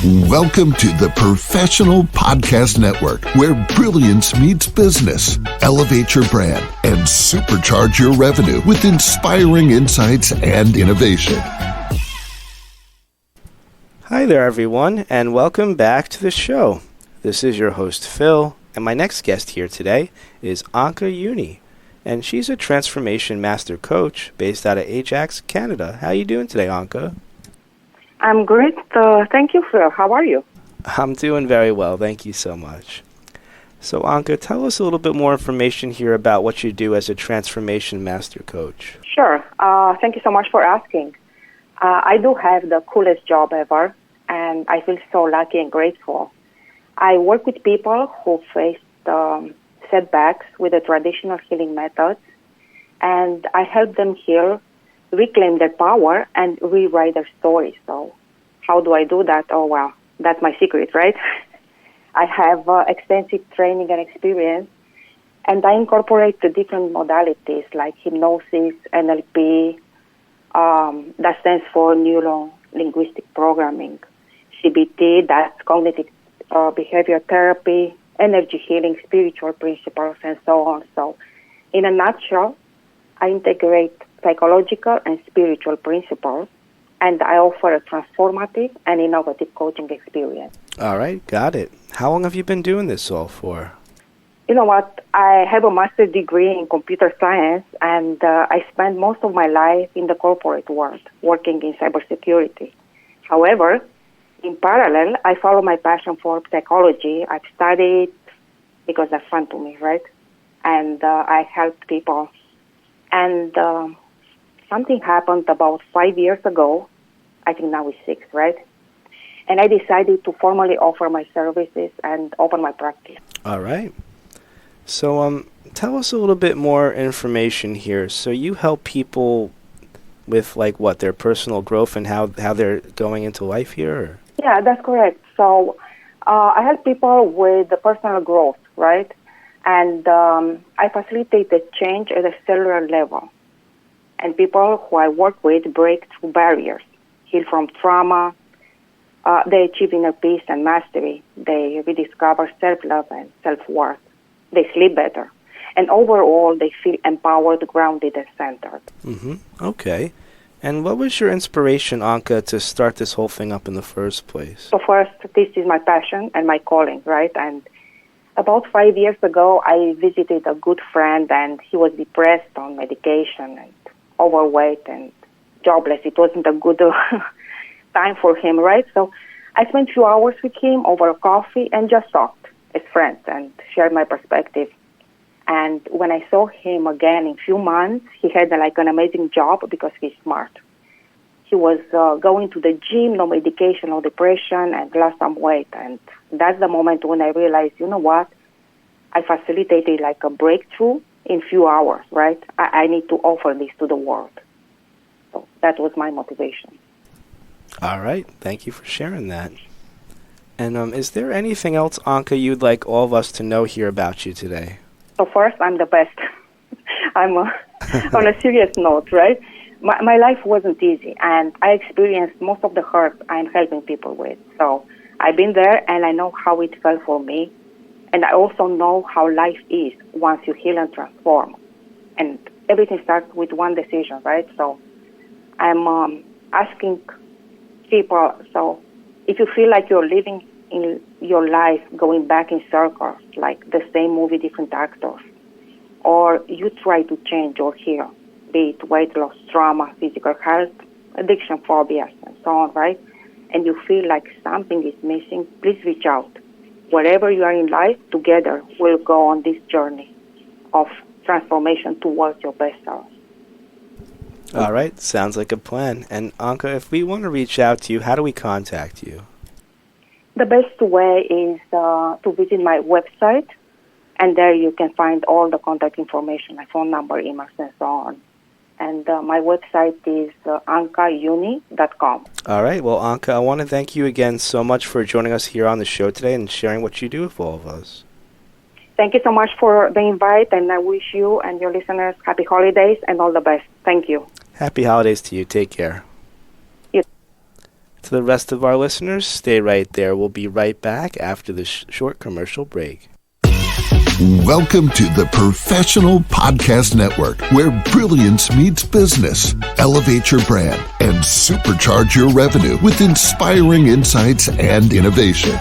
Welcome to the Professional Podcast Network, where brilliance meets business. Elevate your brand and supercharge your revenue with inspiring insights and innovation. Hi there, everyone, and welcome back to the show. This is your host, Phil, and my next guest here today is Anca Uni, and she's a transformation master coach based out of Ajax, Canada. How are you doing today, Anca? I'm great. Thank you, Phil. How are you? I'm doing very well. Thank you so much. So, Anca, tell us a little bit more information here about what you do as a transformation master coach. Sure. Thank you so much for asking. I do have the coolest job ever, and I feel so lucky and grateful. I work with people who faced setbacks with the traditional healing methods, and I help them heal, reclaim their power, and rewrite their story. So how do I do that? Oh, well, that's my secret, right? I have extensive training and experience, and I incorporate the different modalities like hypnosis, NLP, that stands for neuro-linguistic programming, CBT, that's cognitive behavior therapy, energy healing, spiritual principles, and so on. So in a nutshell, I integrate psychological and spiritual principles, and I offer a transformative and innovative coaching experience. All right, got it. How long have you been doing this all for? You know what? I have a master's degree in computer science, and I spent most of my life in the corporate world, working in cybersecurity. However, in parallel, I follow my passion for psychology. I've studied because that's fun to me, right? And I help people. And something happened about 5 years ago. I think now it's 6, right? And I decided to formally offer my services and open my practice. All right. So tell us a little bit more information here. So you help people with their personal growth and how they're going into life here? Or? Yeah, that's correct. So I help people with the personal growth, right? And I facilitate the change at a cellular level. And people who I work with break through barriers, heal from trauma, they achieve inner peace and mastery, they rediscover self-love and self-worth, they sleep better, and overall they feel empowered, grounded, and centered. Mm-hmm. Okay. And what was your inspiration, Anca, to start this whole thing up in the first place? So first, this is my passion and my calling, right? And about 5 years ago, I visited a good friend, and he was depressed on medication and overweight and jobless. It wasn't a good time for him, right? So I spent a few hours with him over coffee and just talked as friends and shared my perspective. And when I saw him again in a few months, he had an amazing job because he's smart. He was going to the gym, no medication, no depression, and lost some weight. And that's the moment when I realized, you know what? I facilitated a breakthrough in few hours, right? I need to offer this to the world. So that was my motivation. All right. Thank you for sharing that. And is there anything else, Anca, you'd like all of us to know here about you today? So first, I'm the best. I'm on a serious note, right? My life wasn't easy, and I experienced most of the hurt I'm helping people with. So I've been there, and I know how it felt for me. And I also know how life is once you heal and transform. And everything starts with one decision, right? So I'm asking people, so if you feel like you're living in your life going back in circles, like the same movie, different actors, or you try to change or heal, be it weight loss, trauma, physical health, addiction, phobias, and so on, right? And you feel like something is missing, please reach out. Wherever you are in life, together we'll go on this journey of transformation towards your best self. All right. Sounds like a plan. And Anca, if we want to reach out to you, how do we contact you? The best way is to visit my website, and there you can find all the contact information, my phone number, emails, and so on. And my website is ancauni.com. All right. Well, Anca, I want to thank you again so much for joining us here on the show today and sharing what you do with all of us. Thank you so much for the invite, and I wish you and your listeners happy holidays and all the best. Thank you. Happy holidays to you. Take care. To the rest of our listeners, stay right there. We'll be right back after this short commercial break. Welcome to the Professional Podcast Network, where brilliance meets business. Elevate your brand and supercharge your revenue with inspiring insights and innovation.